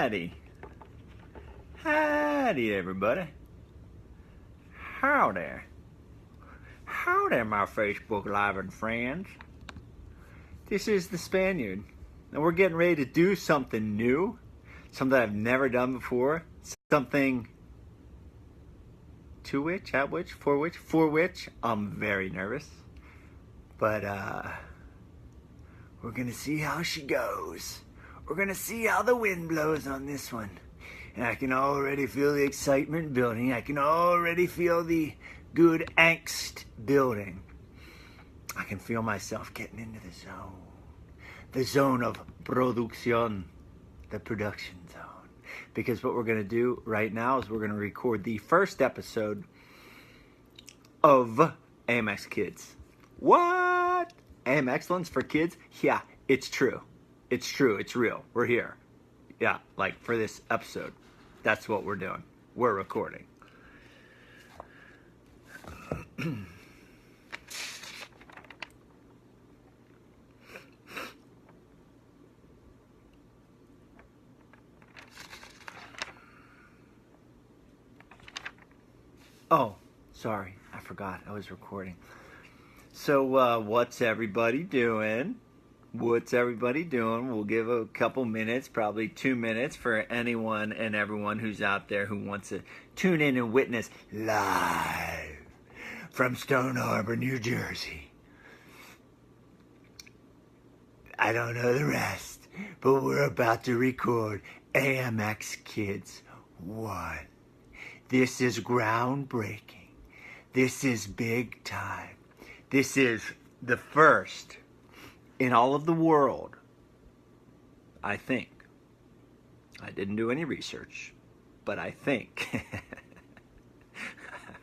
Howdy. Howdy, everybody. How there. How there, my Facebook Live and friends. This is the Spaniard, and we're getting ready to do something new, something I've never done before, something for which I'm very nervous, but we're gonna see how she goes. We're gonna see how the wind blows on this one. And I can already feel the excitement building. I can already feel the good angst building. I can feel myself getting into the zone. The zone of producción. The production zone. Because what we're going to do right now is we're going to record the first episode of AMXkids. What? AM Excellence for Kids? Yeah, it's true. It's true. It's real. We're here. Yeah, like for this episode. That's what we're doing. We're recording. Oh, sorry. I forgot. I was recording. So, what's everybody doing? What's everybody doing? We'll give a couple minutes, probably 2 minutes, for anyone and everyone who's out there who wants to tune in and witness live from Stone Harbor, New Jersey. I don't know the rest, but we're about to record AMXkids 1. This is groundbreaking. This is big time. This is the first in all of the world, I think. I didn't do any research, but I think,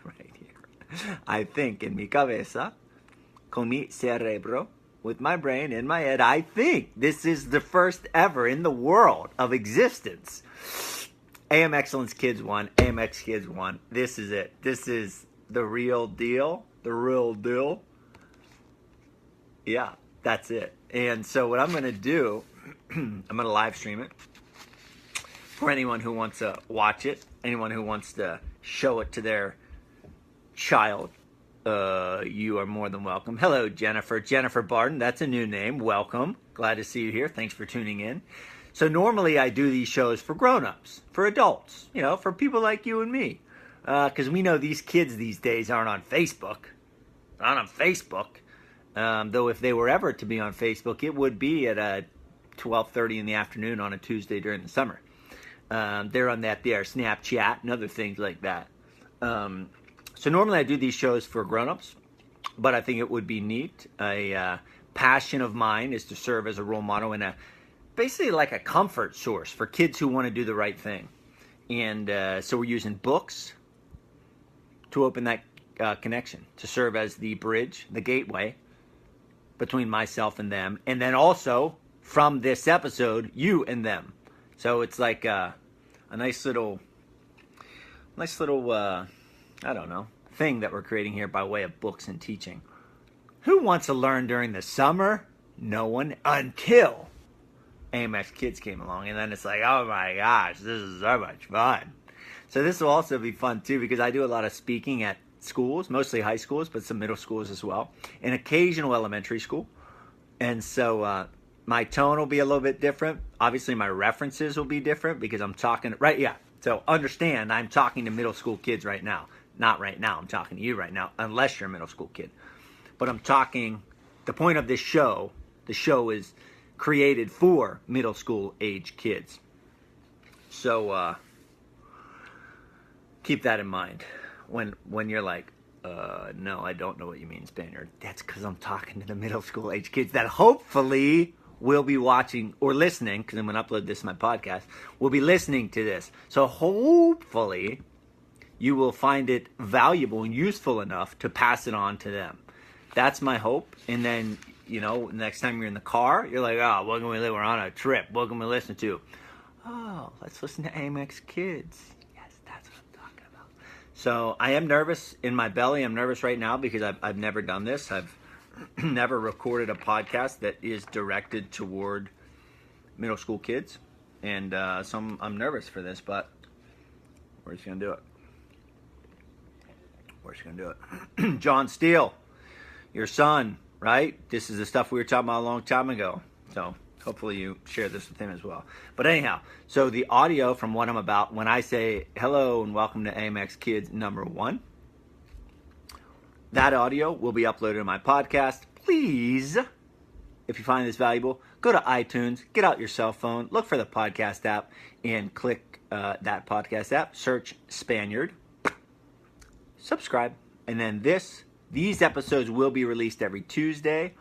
right here, I think in mi cabeza, con mi cerebro, with my brain in my head, I think this is the first ever in the world of existence. AM Excellence Kids 1, AMXkids 1. This is it. This is the real deal. The real deal. Yeah. That's it. And so what I'm going to do, I'm going to live stream it for anyone who wants to watch it, anyone who wants to show it to their child. You are more than welcome. Hello, Jennifer. Jennifer Barton. That's a new name. Welcome. Glad to see you here. Thanks for tuning in. So normally I do these shows for grown-ups, for adults, for people like you and me. Because we know these kids these days aren't on Facebook. Not on Facebook. Though if they were ever to be on Facebook, it would be at 12:30 in the afternoon on a Tuesday during the summer. They're on that there Snapchat and other things like that. So normally I do these shows for grown-ups, but I think it would be neat. A passion of mine is to serve as a role model and basically like a comfort source for kids who want to do the right thing. And so we're using books to open that connection, to serve as the bridge, the gateway between myself and them, and then also from this episode, you and them. So it's like a nice little, I don't know, thing that we're creating here by way of books and teaching. Who wants to learn during the summer? No one, until AMXkids came along, and then it's like, oh my gosh, this is so much fun. So this will also be fun too, because I do a lot of speaking at schools, mostly high schools, but some middle schools as well, and occasional elementary school. And so my tone will be a little bit different. Obviously, my references will be different because I'm talking, right? Yeah. So understand, I'm talking to middle school kids right now. Not right now. I'm talking to you right now, unless you're a middle school kid. But I'm talking, the point of this show, the show is created for middle school age kids. So keep that in mind. When you're like, no, I don't know what you mean, Spaniard. That's because I'm talking to the middle school age kids that hopefully will be watching or listening, because I'm going to upload this to my podcast, will be listening to this. So hopefully you will find it valuable and useful enough to pass it on to them. That's my hope. And then, next time you're in the car, you're like, oh, what can we live? We're on a trip. What can we listen to? Oh, let's listen to AMXkids. So I am nervous in my belly. I'm nervous right now because I've never done this. I've never recorded a podcast that is directed toward middle school kids. And so I'm nervous for this, but we're just going to do it. We're just going to do it. John Steele, your son, right? This is the stuff we were talking about a long time ago. So hopefully you share this with him as well. But anyhow, so the audio from what I'm about, when I say hello and welcome to AMXkids number 1, that audio will be uploaded to my podcast. Please, if you find this valuable, go to iTunes, get out your cell phone, look for the podcast app, and click that podcast app, search Spaniard, subscribe, and then these episodes will be released every Tuesday,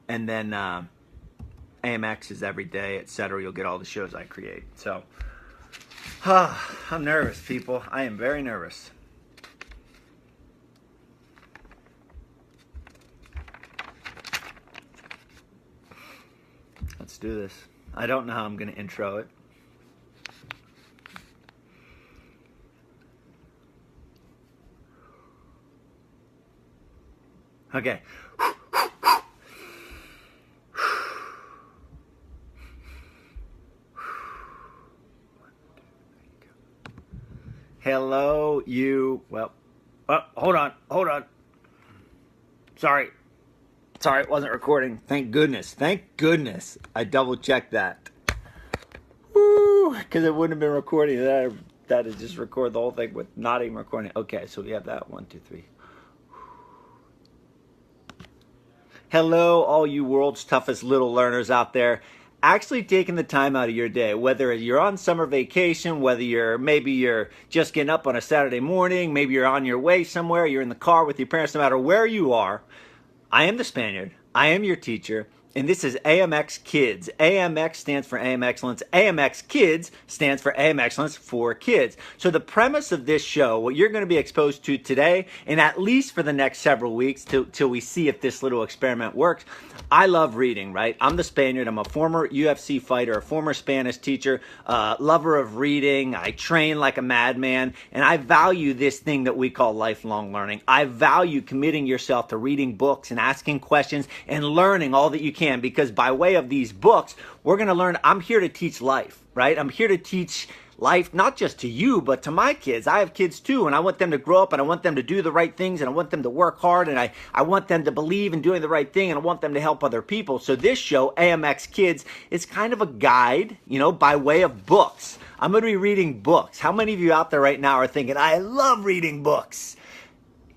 and then AMX is every day, etc. You'll get all the shows I create. So, I'm nervous, people. I am very nervous. Let's do this. I don't know how I'm going to intro it. Okay. Hello, you. Well, hold on. Sorry, it wasn't recording. Thank goodness. I double-checked that. Woo, because it wouldn't have been recording. That is just record the whole thing with not even recording. Okay, so we have that. 1, 2, 3. Hello, all you world's toughest little learners out there. Actually taking the time out of your day, whether you're on summer vacation, whether maybe you're just getting up on a Saturday morning, maybe you're on your way somewhere, you're in the car with your parents, no matter where you are. I am the Spaniard. I am your teacher. And this is AMXkids. AMX stands for AM Excellence. AMXkids stands for AM Excellence for kids. So the premise of this show, what you're going to be exposed to today, and at least for the next several weeks till we see if this little experiment works, I love reading, right? I'm the Spaniard. I'm a former UFC fighter, a former Spanish teacher, lover of reading. I train like a madman, and I value this thing that we call lifelong learning. I value committing yourself to reading books and asking questions and learning all that you can. Because by way of these books, we're going to learn. I'm here to teach life, right? I'm here to teach life, not just to you, but to my kids. I have kids too, and I want them to grow up, and I want them to do the right things, and I want them to work hard, and I want them to believe in doing the right thing, and I want them to help other people. So this show, AMXkids, is kind of a guide, by way of books. I'm going to be reading books. How many of you out there right now are thinking, I love reading books?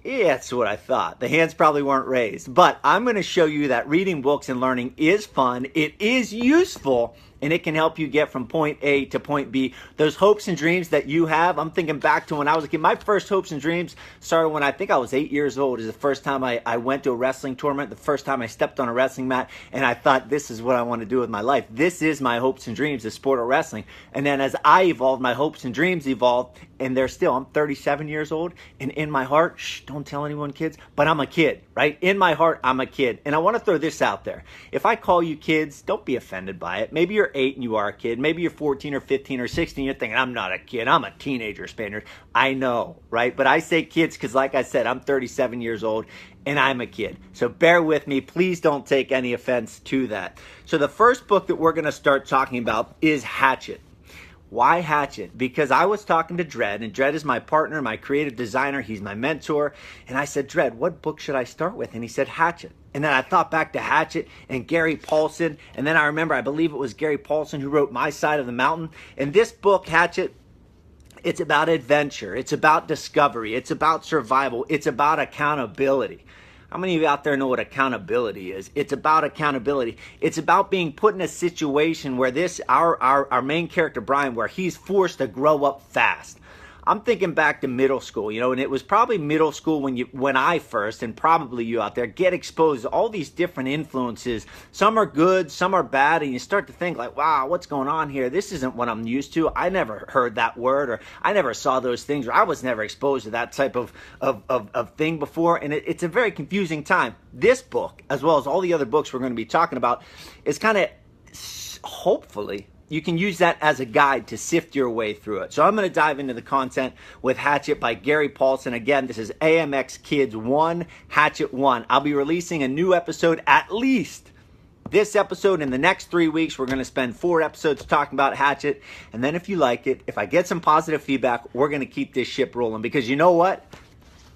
Yeah, that's what I thought. The hands probably weren't raised. But I'm going to show you that reading books and learning is fun, it is useful, and it can help you get from point A to point B. Those hopes and dreams that you have, I'm thinking back to when I was a kid. My first hopes and dreams started when I think I was 8 years old. It was the first time I went to a wrestling tournament, the first time I stepped on a wrestling mat, and I thought, this is what I want to do with my life. This is my hopes and dreams, the sport of wrestling. And then as I evolved, my hopes and dreams evolved, and I'm 37 years old, and in my heart, don't tell anyone, kids, but I'm a kid, right? In my heart, I'm a kid. And I want to throw this out there. If I call you kids, don't be offended by it. Maybe you're 8 and you are a kid. Maybe you're 14 or 15 or 16. You're thinking, I'm not a kid. I'm a teenager, Spaniard. I know, right? But I say kids because, like I said, I'm 37 years old and I'm a kid. So bear with me. Please don't take any offense to that. So the first book that we're going to start talking about is Hatchet. Why Hatchet? Because I was talking to Dredd, and Dredd is my partner, my creative designer. He's my mentor. And I said, Dredd, what book should I start with? And he said, Hatchet. And then I thought back to Hatchet and Gary Paulsen. And then I remember, I believe it was Gary Paulsen who wrote My Side of the Mountain. And this book, Hatchet, it's about adventure. It's about discovery. It's about survival. It's about accountability. How many of you out there know what accountability is? It's about accountability. It's about being put in a situation where our main character, Brian, where he's forced to grow up fast. I'm thinking back to middle school, and it was probably middle school when I first, and probably you out there, get exposed to all these different influences. Some are good, some are bad, and you start to think like, wow, what's going on here? This isn't what I'm used to. I never heard that word, or I never saw those things, or I was never exposed to that type of thing before, and it's a very confusing time. This book, as well as all the other books we're going to be talking about, is kind of, hopefully, you can use that as a guide to sift your way through it. So I'm going to dive into the content with Hatchet by Gary Paulsen. Again, this is AMXkids 1, Hatchet 1. I'll be releasing a new episode at least this episode. In the next 3 weeks, we're going to spend 4 episodes talking about Hatchet. And then if you like it, if I get some positive feedback, we're going to keep this ship rolling. Because you know what?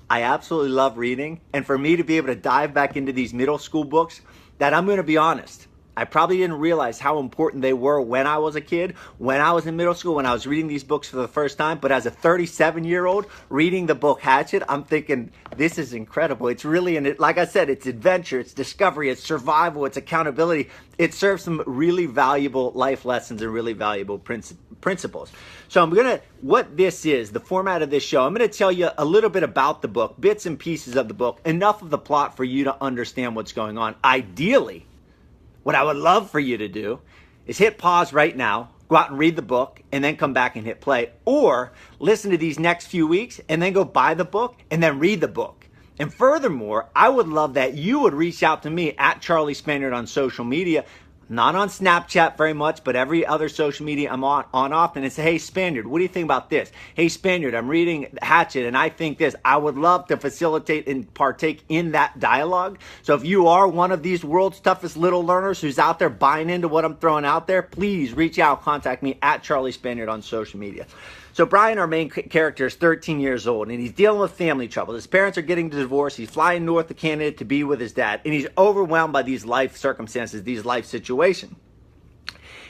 I absolutely love reading. And for me to be able to dive back into these middle school books, that I'm going to be honest, I probably didn't realize how important they were when I was a kid, when I was in middle school, when I was reading these books for the first time. But as a 37-year-old reading the book Hatchet, I'm thinking, this is incredible. It's really, like I said, it's adventure, it's discovery, it's survival, it's accountability. It serves some really valuable life lessons and really valuable principles. So what this is, the format of this show, I'm going to tell you a little bit about the book, bits and pieces of the book, enough of the plot for you to understand what's going on. Ideally, what I would love for you to do is hit pause right now, go out and read the book, and then come back and hit play. Or listen to these next few weeks and then go buy the book and then read the book. And furthermore, I would love that you would reach out to me at Charlie Spaniard on social media. Not on Snapchat very much, but every other social media I'm on often, and say, hey, Spaniard, what do you think about this? Hey, Spaniard, I'm reading Hatchet, and I think this. I would love to facilitate and partake in that dialogue. So if you are one of these world's toughest little learners who's out there buying into what I'm throwing out there, please reach out, contact me at Charlie Spaniard on social media. So Brian, our main character, is 13 years old, and he's dealing with family trouble. His parents are getting divorced. He's flying north to Canada to be with his dad, and he's overwhelmed by these life circumstances, these life situations.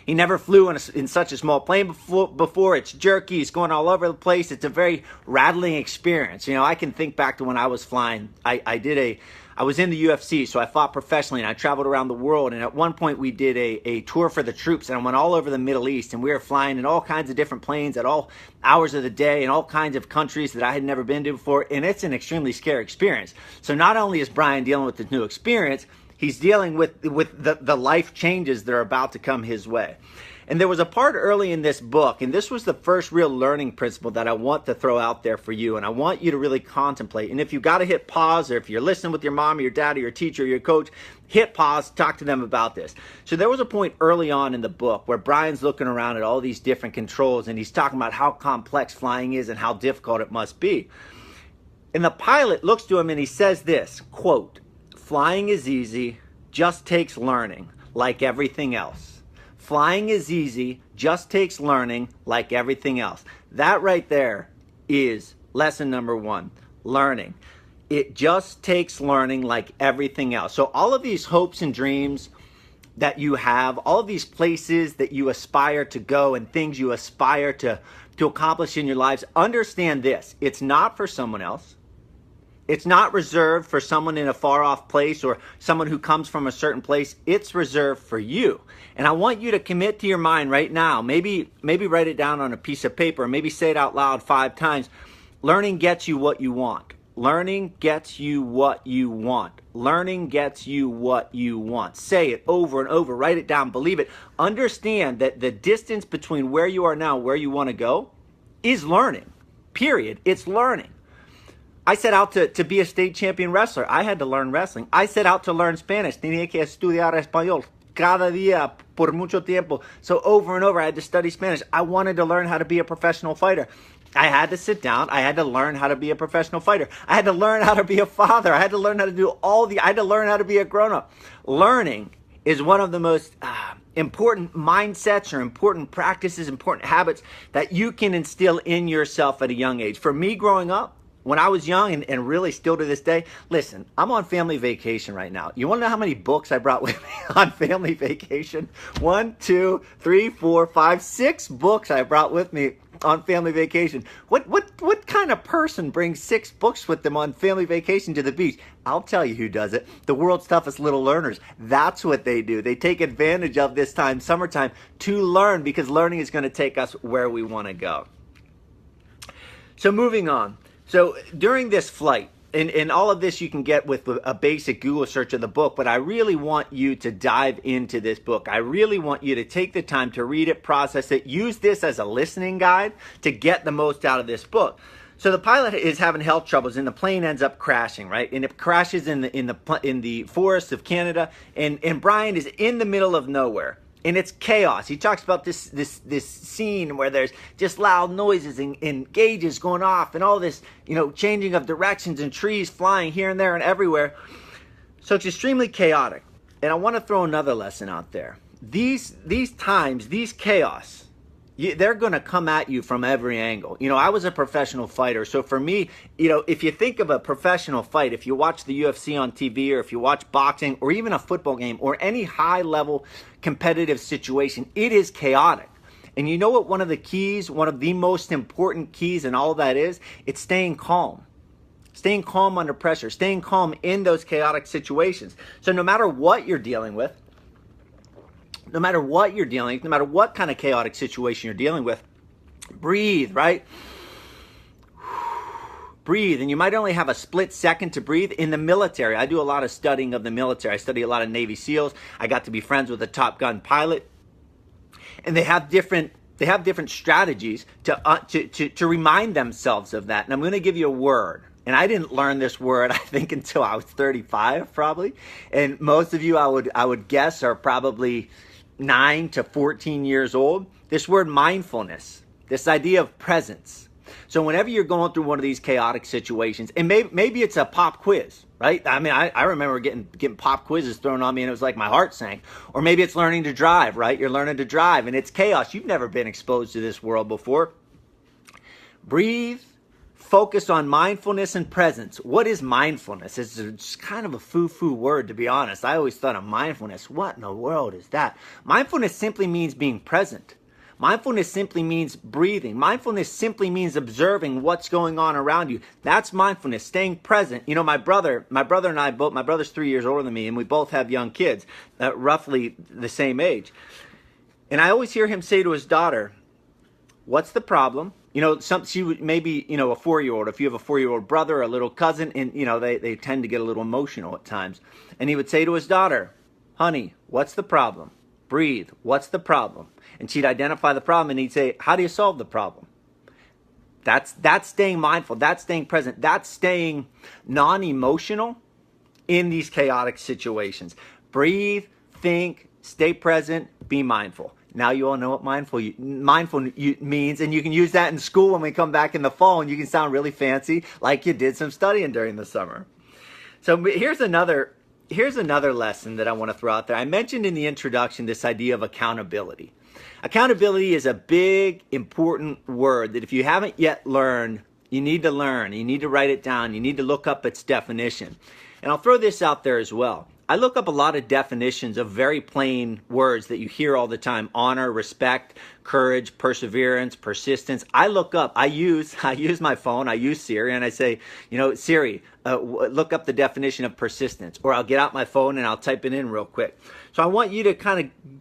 He never flew in such a small plane before. It's jerky. It's going all over the place. It's a very rattling experience. You know, I can think back to when I was flying. I was in the UFC, so I fought professionally, and I traveled around the world. And at one point, we did a tour for the troops, and I went all over the Middle East. And we were flying in all kinds of different planes at all hours of the day in all kinds of countries that I had never been to before. And it's an extremely scary experience. So not only is Brian dealing with this new experience, he's dealing with the life changes that are about to come his way. And there was a part early in this book, and this was the first real learning principle that I want to throw out there for you, and I want you to really contemplate. And if you've got to hit pause, or if you're listening with your mom or your dad or your teacher or your coach, hit pause, talk to them about this. So there was a point early on in the book where Brian's looking around at all these different controls, and he's talking about how complex flying is and how difficult it must be. And the pilot looks to him and he says this, quote, "Flying is easy, just takes learning, like everything else." Flying is easy, just takes learning like everything else. That right there is lesson number 1, learning. It just takes learning like everything else. So all of these hopes and dreams that you have, all of these places that you aspire to go and things you aspire to accomplish in your lives, understand this. It's not for someone else. It's not reserved for someone in a far-off place or someone who comes from a certain place. It's reserved for you. And I want you to commit to your mind right now. Maybe write it down on a piece of paper. Maybe say it out loud 5 times. Learning gets you what you want. Learning gets you what you want. Learning gets you what you want. Say it over and over. Write it down. Believe it. Understand that the distance between where you are now and where you want to go is learning. Period. It's learning. I set out to be a state champion wrestler. I had to learn wrestling. I set out to learn Spanish. Tenía que estudiar español cada día por mucho tiempo. So over and over, I had to study Spanish. I wanted to learn how to be a professional fighter. I had to sit down. I had to learn how to be a professional fighter. I had to learn how to be a father. I had to learn how to do I had to learn how to be a grown-up. Learning is one of the most important mindsets or important practices, important habits that you can instill in yourself at a young age. For me growing up, when I was young and really still to this day, listen, I'm on family vacation right now. You want to know how many books I brought with me on family vacation? 1, 2, 3, 4, 5, 6 books I brought with me on family vacation. What kind of person brings 6 books with them on family vacation to the beach? I'll tell you who does it. The world's toughest little learners. That's what they do. They take advantage of this time, summertime, to learn, because learning is going to take us where we want to go. So moving on. So during this flight, and all of this you can get with a basic Google search of the book, but I really want you to dive into this book. I really want you to take the time to read it, process it, use this as a listening guide to get the most out of this book. So the pilot is having health troubles, and the plane ends up crashing, right? And it crashes in the forests of Canada, and Brian is in the middle of nowhere. And it's chaos. He talks about this scene where there's just loud noises and gauges going off and all this, changing of directions and trees flying here and there and everywhere. So it's extremely chaotic. And I want to throw another lesson out there. These times, these chaos, they're going to come at you from every angle. You know, I was a professional fighter. So for me, you know, if you think of a professional fight, if you watch the UFC on TV, or if you watch boxing, or even a football game, or any high-level competitive situation, it is chaotic. And you know what one of the keys, one of the most important keys in all that is? It's staying calm. Staying calm under pressure. Staying calm in those chaotic situations. So no matter what you're dealing with, no matter what kind of chaotic situation you're dealing with, breathe, right? Breathe. And you might only have a split second to breathe. In the military, I do a lot of studying of the military. I study a lot of Navy SEALs. I got to be friends with a Top Gun pilot. And they have different strategies to remind themselves of that. And I'm going to give you a word. And I didn't learn this word, I think, until I was 35, probably. And most of you, I would guess, are probably 9 to 14 years old. This word mindfulness, this idea of presence. So whenever you're going through one of these chaotic situations, and maybe it's a pop quiz, right? I mean, I remember getting pop quizzes thrown on me, and it was like my heart sank. Or maybe it's learning to drive, right? You're learning to drive, and it's chaos. You've never been exposed to this world before. Breathe. Focus on mindfulness and presence. What is mindfulness? It's just kind of a foo-foo word, to be honest. I always thought of mindfulness. What in the world is that? Mindfulness simply means being present. Mindfulness simply means breathing. Mindfulness simply means observing what's going on around you. That's mindfulness, staying present. You know, my brother and I both, my brother's 3 years older than me, and we both have young kids, roughly the same age. And I always hear him say to his daughter, "What's the problem?" You know, she would maybe, you know, a 4-year-old, if you have a 4-year-old brother or a little cousin, and, you know, they tend to get a little emotional at times. And he would say to his daughter, "Honey, what's the problem? Breathe. What's the problem?" And she'd identify the problem, and he'd say, "How do you solve the problem?" That's staying mindful. That's staying present. That's staying non-emotional in these chaotic situations. Breathe, think, stay present, be mindful. Now you all know what mindful means, and you can use that in school when we come back in the fall, and you can sound really fancy like you did some studying during the summer. So here's another lesson that I want to throw out there. I mentioned in the introduction this idea of accountability. Accountability is a big, important word that if you haven't yet learned, you need to learn. You need to write it down. You need to look up its definition. And I'll throw this out there as well. I look up a lot of definitions of very plain words that you hear all the time: honor, respect, courage, perseverance, persistence. I use my phone, I use Siri, and I say, you know, Siri, look up the definition of persistence. Or I'll get out my phone and I'll type it in real quick. So I want you to kind of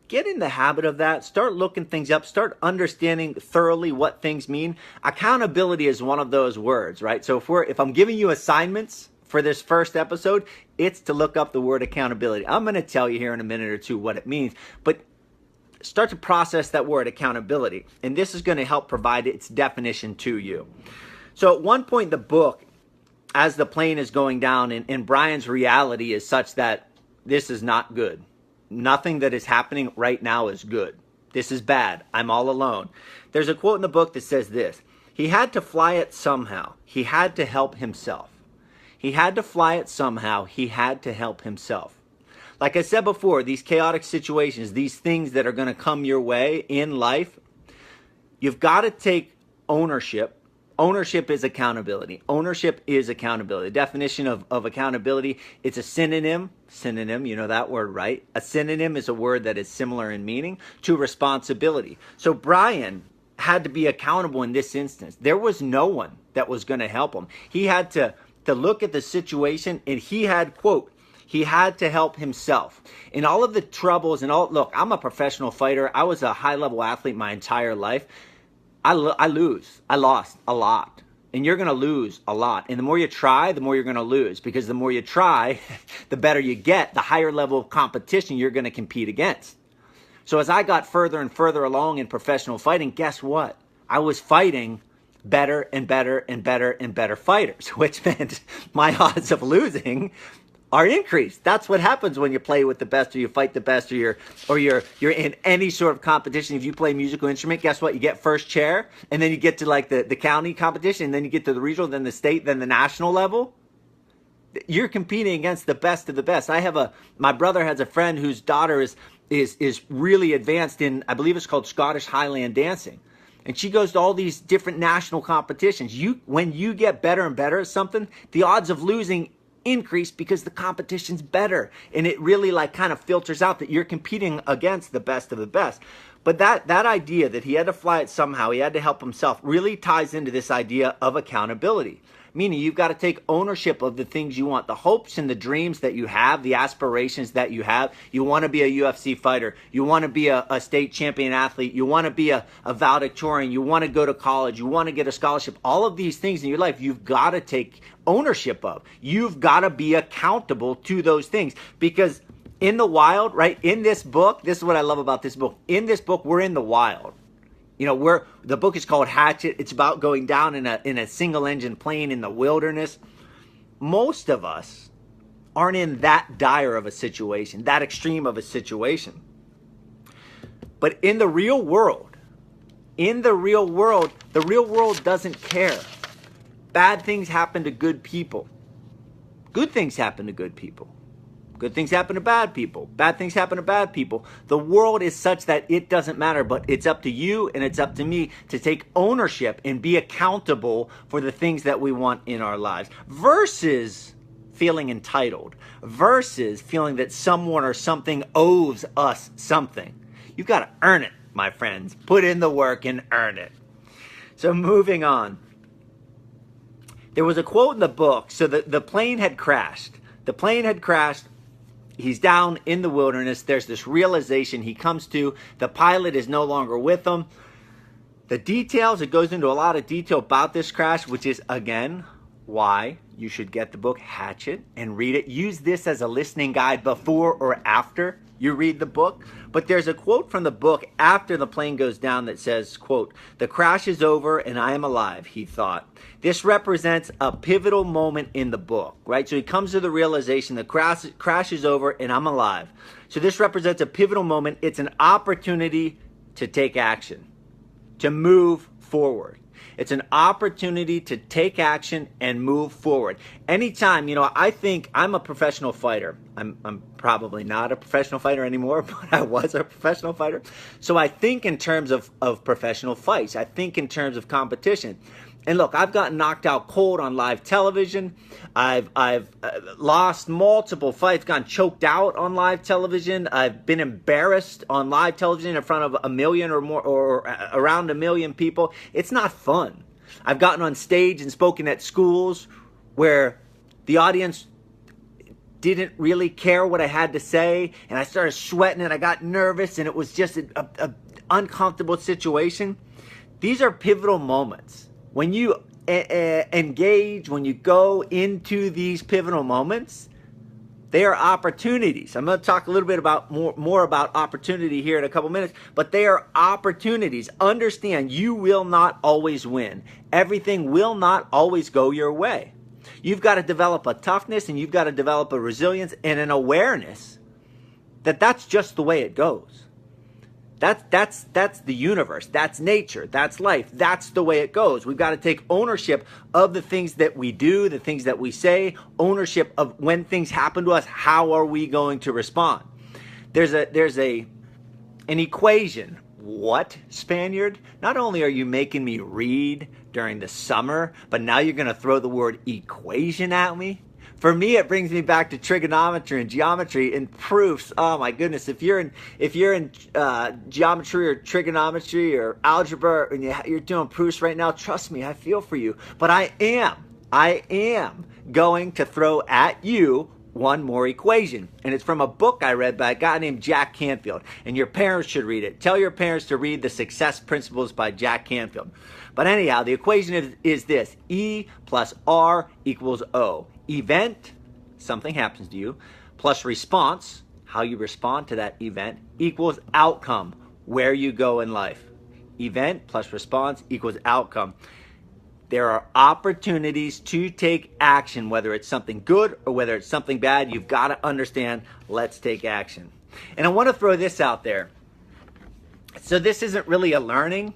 get in the habit of that. Start looking things up. Start understanding thoroughly what things mean. Accountability is one of those words, right? So if I'm giving you assignments for this first episode, it's to look up the word accountability. I'm going to tell you here in a minute or two what it means, but start to process that word accountability, and this is going to help provide its definition to you. So at one point in the book, as the plane is going down, and Brian's reality is such that this is not good. Nothing that is happening right now is good. This is bad. I'm all alone. There's a quote in the book that says this: "He had to fly it somehow. He had to help himself." He had to fly it somehow. He had to help himself. Like I said before, these chaotic situations, these things that are going to come your way in life, you've got to take ownership. Ownership is accountability. Ownership is accountability. The definition of accountability, it's a synonym. Synonym, you know that word, right? A synonym is a word that is similar in meaning to responsibility. So Brian had to be accountable in this instance. There was no one that was going to help him. He had to look at the situation, and he had, quote, he had to help himself. In all of the troubles and all, look, I'm a professional fighter. I was a high-level athlete my entire life. I lost a lot. And you're going to lose a lot. And the more you try, the more you're going to lose. Because the more you try, the better you get, the higher level of competition you're going to compete against. So as I got further and further along in professional fighting, guess what? I was fighting better and better and better and better fighters, which meant my odds of losing are increased. That's what happens when you play with the best, or you fight the best, or you're in any sort of competition. If you play a musical instrument, guess what? You get first chair, and then you get to like the county competition, and then you get to the regional, then the state, then the national level. You're competing against the best of the best. My brother has a friend whose daughter is really advanced in, I believe it's called Scottish Highland dancing. And she goes to all these different national competitions. When you get better and better at something, the odds of losing increase because the competition's better. And it really like kind of filters out that you're competing against the best of the best. But that idea that he had to fly it somehow, he had to help himself, really ties into this idea of accountability. Meaning you've got to take ownership of the things you want, the hopes and the dreams that you have, the aspirations that you have. You want to be a UFC fighter. You want to be a state champion athlete. You want to be a valedictorian. You want to go to college. You want to get a scholarship. All of these things in your life, you've got to take ownership of. You've got to be accountable to those things. Because in the wild, right, in this book, this is what I love about this book. In this book, we're in the wild. You know, the book is called Hatchet. It's about going down in a single engine plane in the wilderness. Most of us aren't in that dire of a situation, that extreme of a situation. But in the real world, the real world doesn't care. Bad things happen to good people. Good things happen to good people. Good things happen to bad people. Bad things happen to bad people. The world is such that it doesn't matter, but it's up to you and it's up to me to take ownership and be accountable for the things that we want in our lives versus feeling entitled, versus feeling that someone or something owes us something. You've got to earn it, my friends. Put in the work and earn it. So moving on. There was a quote in the book. So the plane had crashed. The plane had crashed. He's down in the wilderness. There's this realization he comes to. The pilot is no longer with him. The details, it goes into a lot of detail about this crash, which is, again, why you should get the book Hatchet and read it. Use this as a listening guide before or after you read the book. But there's a quote from the book after the plane goes down that says, quote, "The crash is over and I am alive," he thought. This represents a pivotal moment in the book, right? So he comes to the realization the crash is over and I'm alive. So this represents a pivotal moment. It's an opportunity to take action, to move forward. It's an opportunity to take action and move forward. Anytime, I think I'm a professional fighter. I'm probably not a professional fighter anymore, but I was a professional fighter. So I think in terms of professional fights. I think in terms of competition. And look, I've gotten knocked out cold on live television. I've lost multiple fights, gotten choked out on live television. I've been embarrassed on live television in front of a million or more, or around a million people. It's not fun. I've gotten on stage and spoken at schools where the audience didn't really care what I had to say, and I started sweating and I got nervous, and it was just an uncomfortable situation. These are pivotal moments. When you engage, when you go into these pivotal moments, they are opportunities. I'm going to talk a little bit about more about opportunity here in a couple minutes, but they are opportunities. Understand, you will not always win. Everything will not always go your way. You've got to develop a toughness, and you've got to develop a resilience and an awareness that that's just the way it goes. That's the universe. That's nature. That's life. That's the way it goes. We've got to take ownership of the things that we do, the things that we say, ownership of when things happen to us. How are we going to respond? There's an equation. What, Spaniard? Not only are you making me read during the summer, but now you're going to throw the word equation at me? For me, it brings me back to trigonometry and geometry and proofs. Oh my goodness! If you're in geometry or trigonometry or algebra and you're doing proofs right now, trust me, I feel for you. But I am going to throw at you one more equation, and it's from a book I read by a guy named Jack Canfield. And your parents should read it. Tell your parents to read The Success Principles by Jack Canfield. But anyhow, the equation is this: E plus R equals O. Event, something happens to you, plus response, how you respond to that event, equals outcome, where you go in life. Event plus response equals outcome. There are opportunities to take action, whether it's something good or whether it's something bad. You've got to understand, let's take action. And I want to throw this out there. So this isn't really a learning.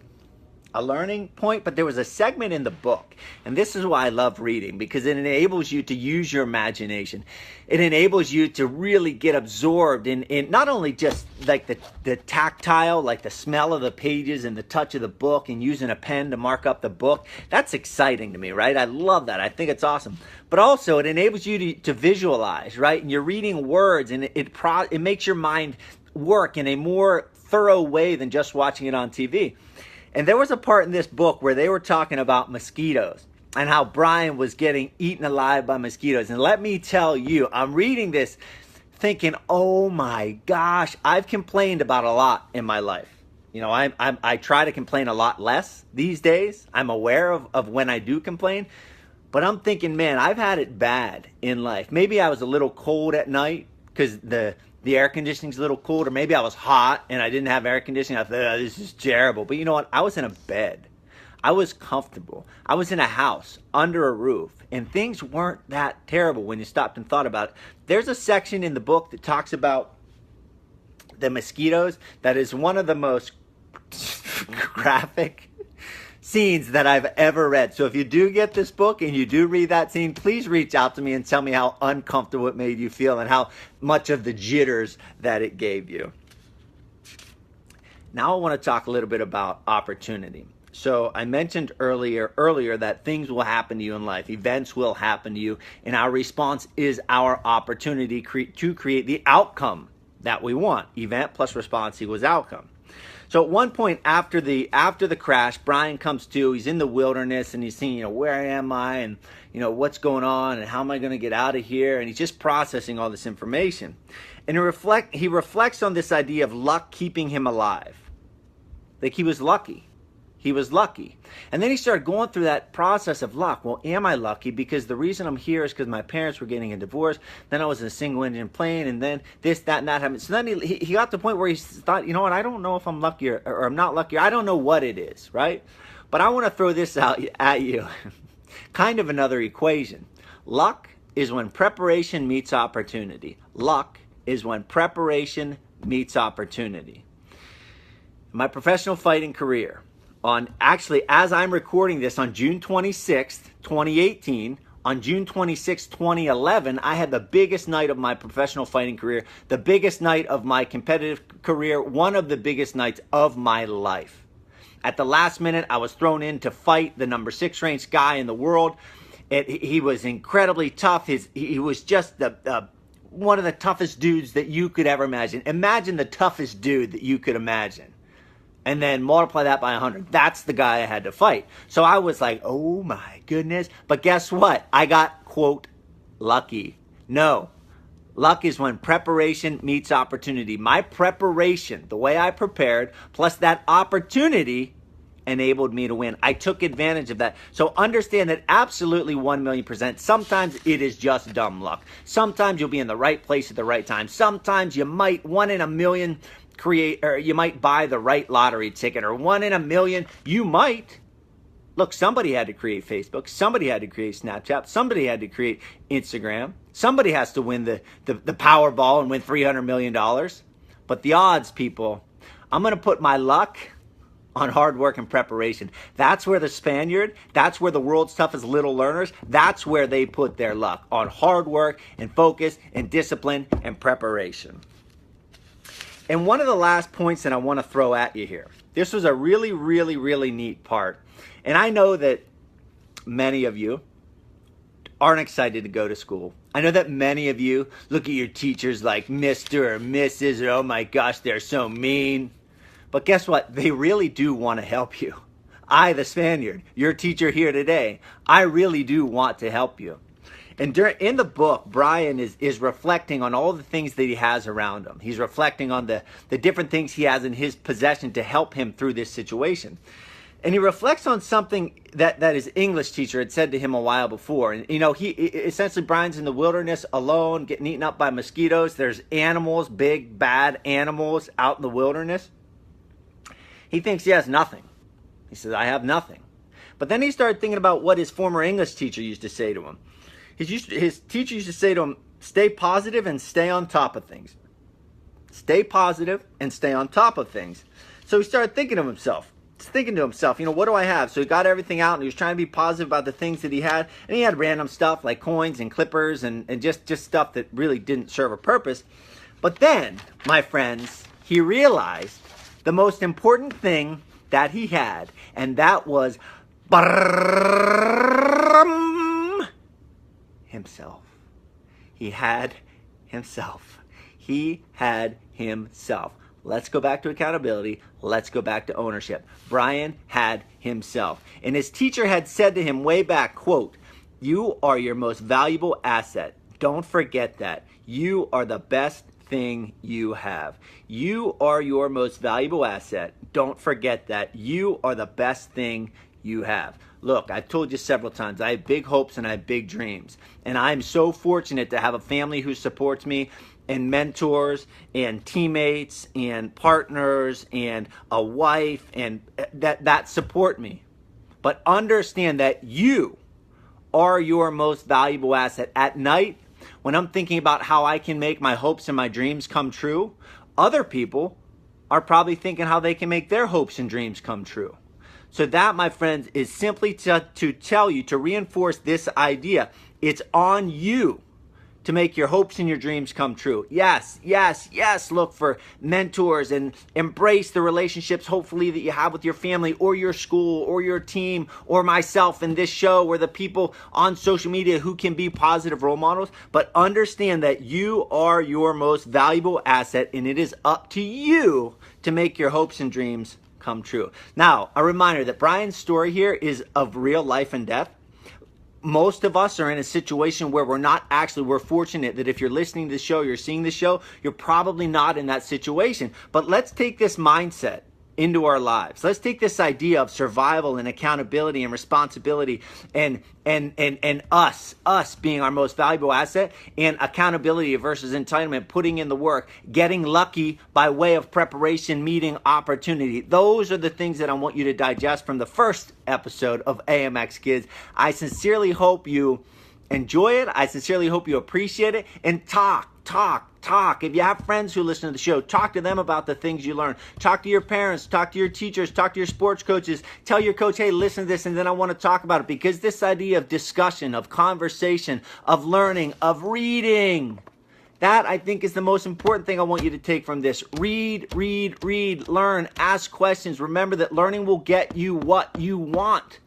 a learning point, but there was a segment in the book, and this is why I love reading, because it enables you to use your imagination. It enables you to really get absorbed in not only just like the tactile, like the smell of the pages and the touch of the book and using a pen to mark up the book. That's exciting to me, right? I love that. I think it's awesome. But also it enables you to visualize, right? And you're reading words, and it makes your mind work in a more thorough way than just watching it on TV. And there was a part in this book where they were talking about mosquitoes and how Brian was getting eaten alive by mosquitoes. And let me tell you, I'm reading this thinking, oh my gosh, I've complained about a lot in my life. You know, I try to complain a lot less these days. I'm aware of when I do complain. But I'm thinking, man, I've had it bad in life. Maybe I was a little cold at night because the air conditioning's a little cold, or maybe I was hot and I didn't have air conditioning. I thought, oh, this is terrible. But you know what? I was in a bed. I was comfortable. I was in a house under a roof, and things weren't that terrible when you stopped and thought about it. There's a section in the book that talks about the mosquitoes that is one of the most graphic scenes that I've ever read. So if you do get this book and you do read that scene, please reach out to me and tell me how uncomfortable it made you feel and how much of the jitters that it gave you. Now I want to talk a little bit about opportunity. So I mentioned earlier that things will happen to you in life. Events will happen to you, and our response is our opportunity to create the outcome that we want. Event plus response equals outcome. So at one point after the crash, Brian comes to. He's in the wilderness, and he's thinking, where am I, and what's going on, and how am I going to get out of here? And he's just processing all this information. And he reflects on this idea of luck keeping him alive. Like he was lucky. He was lucky. And then he started going through that process of luck. Well, am I lucky? Because the reason I'm here is because my parents were getting a divorce. Then I was in a single engine plane, and then this, that, and that happened. So then he got to the point where he thought, you know what, I don't know if I'm lucky or I'm not lucky. I don't know what it is, right? But I want to throw this out at you. Kind of another equation. Luck is when preparation meets opportunity. Luck is when preparation meets opportunity. My professional fighting career, as I'm recording this on June 26th, 2018, on June 26th, 2011, I had the biggest night of my professional fighting career, the biggest night of my competitive career, one of the biggest nights of my life. At the last minute, I was thrown in to fight the number 6 ranked guy in the world. He was incredibly tough. He was just one of the toughest dudes that you could ever imagine. Imagine the toughest dude that you could imagine. And then multiply that by 100. That's the guy I had to fight. So I was like, oh my goodness. But guess what? I got, quote, lucky. No. Luck is when preparation meets opportunity. My preparation, the way I prepared, plus that opportunity enabled me to win. I took advantage of that. So understand that absolutely 1,000,000%. Sometimes it is just dumb luck. Sometimes you'll be in the right place at the right time. Sometimes you might, 1 in a million, you might buy the right lottery ticket, or 1 in a million, you might. Look, somebody had to create Facebook. Somebody had to create Snapchat. Somebody had to create Instagram. Somebody has to win the Powerball and win $300 million. But the odds, people, I'm going to put my luck on hard work and preparation. That's where the Spaniard, that's where the world's toughest little learners, that's where they put their luck, on hard work and focus and discipline and preparation. And one of the last points that I want to throw at you here, this was a really, really, really neat part. And I know that many of you aren't excited to go to school. I know that many of you look at your teachers like Mr. or Mrs. or, oh my gosh, they're so mean. But guess what? They really do want to help you. I, the Spaniard, your teacher here today, I really do want to help you. And in the book, Brian is reflecting on all the things that he has around him. He's reflecting on the different things he has in his possession to help him through this situation. And he reflects on something that his English teacher had said to him a while before. And, essentially Brian's in the wilderness alone, getting eaten up by mosquitoes. There's animals, big, bad animals out in the wilderness. He thinks he has nothing. He says, I have nothing. But then he started thinking about what his former English teacher used to say to him. His teacher used to say to him, stay positive and stay on top of things. Stay positive and stay on top of things. So he started thinking to himself, just thinking to himself, what do I have? So he got everything out, and he was trying to be positive about the things that he had. And he had random stuff like coins and clippers and just stuff that really didn't serve a purpose. But then, my friends, he realized the most important thing that he had, and that was himself. He had himself. He had himself. Let's go back to accountability. Let's go back to ownership. Brian had himself. And his teacher had said to him way back, quote, "You are your most valuable asset. Don't forget that. You are the best thing you have. You are your most valuable asset. Don't forget that. You are the best thing you have." Look, I've told you several times, I have big hopes and I have big dreams. And I'm so fortunate to have a family who supports me, and mentors and teammates and partners and a wife and that support me. But understand that you are your most valuable asset. At night, when I'm thinking about how I can make my hopes and my dreams come true, other people are probably thinking how they can make their hopes and dreams come true. So that, my friends, is simply to tell you, to reinforce this idea. It's on you to make your hopes and your dreams come true. Yes, yes, yes. Look for mentors and embrace the relationships, hopefully, that you have with your family or your school or your team or myself in this show, or the people on social media who can be positive role models. But understand that you are your most valuable asset, and it is up to you to make your hopes and dreams come true. Now, a reminder that Brian's story here is of real life and death. Most of us are in a situation where we're fortunate that if you're listening to the show, you're seeing the show, you're probably not in that situation. But let's take this mindset into our lives. Let's take this idea of survival and accountability and responsibility and us being our most valuable asset, and accountability versus entitlement, putting in the work, getting lucky by way of preparation, meeting opportunity. Those are the things that I want you to digest from the first episode of AMX Kids. I sincerely hope you enjoy it. I sincerely hope you appreciate it. And talk. If you have friends who listen to the show, talk to them about the things you learn. Talk to your parents, talk to your teachers, talk to your sports coaches. Tell your coach, hey, listen to this, and then I want to talk about it. Because this idea of discussion, of conversation, of learning, of reading, that, I think, is the most important thing I want you to take from this. Read, learn, ask questions. Remember that learning will get you what you want.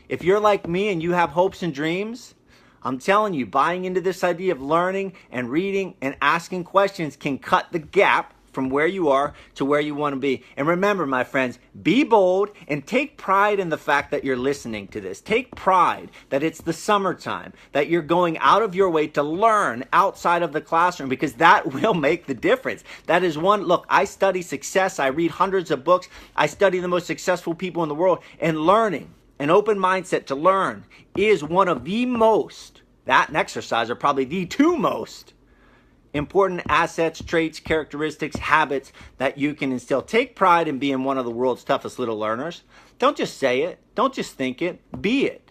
If you're like me and you have hopes and dreams, I'm telling you, buying into this idea of learning and reading and asking questions can cut the gap from where you are to where you want to be. And remember, my friends, be bold and take pride in the fact that you're listening to this. Take pride that it's the summertime, that you're going out of your way to learn outside of the classroom, because that will make the difference. That is one, look, I study success. I read hundreds of books. I study the most successful people in the world, and learning, an open mindset to learn, is one of the most, that and exercise are probably the two most important assets, traits, characteristics, habits that you can instill. Take pride in being one of the world's toughest little learners. Don't just say it. Don't just think it. Be it.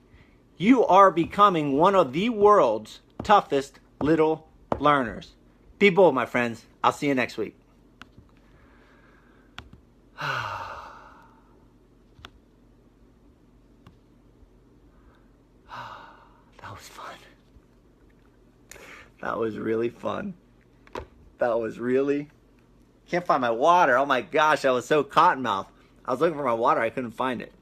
You are becoming one of the world's toughest little learners. Be bold, my friends. I'll see you next week. That was fun. That was really fun. That was really... Can't find my water. Oh my gosh, I was so cottonmouth. I was looking for my water. I couldn't find it.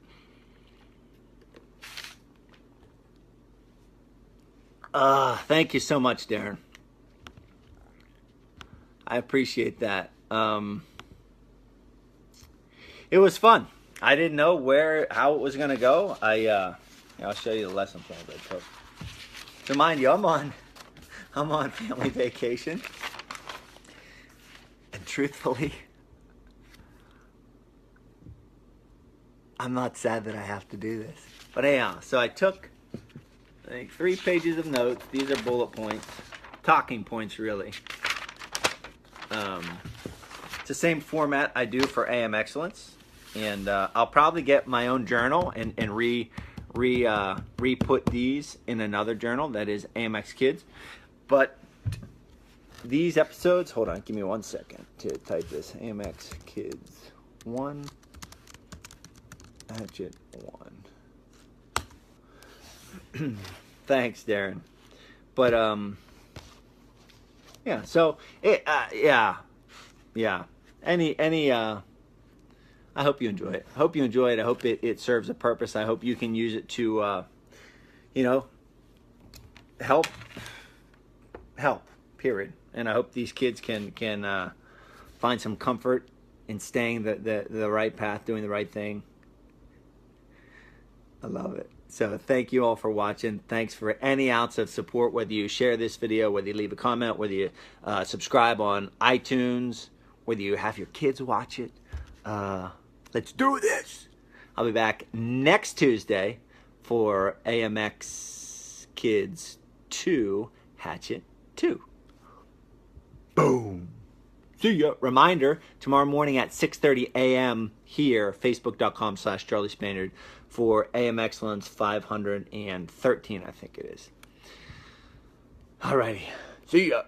Thank you so much, Darren. I appreciate that. It was fun. I didn't know how it was going to go. I'll show you the lesson plan that I took. To remind you, I'm on family vacation. And truthfully, I'm not sad that I have to do this. But anyhow, so I took, I think, 3 pages of notes. These are bullet points, talking points, really. It's the same format I do for AM Excellence. And I'll probably get my own journal and re-put these in another journal that is AMXkids. But these episodes, hold on, give me 1 second to type this. AMXkids 1 Hatchet 1. Thanks, Darren. But yeah. So it yeah. Any I hope you enjoy it. I hope you enjoy it. I hope it serves a purpose. I hope you can use it to help. Period. And I hope these kids can find some comfort in staying the right path, doing the right thing. I love it. So thank you all for watching. Thanks for any ounce of support, whether you share this video, whether you leave a comment, whether you subscribe on iTunes, whether you have your kids watch it. Let's do this. I'll be back next Tuesday for AMXkids 2, Hatchet 2. Boom. See ya. Reminder, tomorrow morning at 6:30 a.m. here, facebook.com/Charlie Spaniard for AM Excellence 513, I think it is. Alrighty. See ya.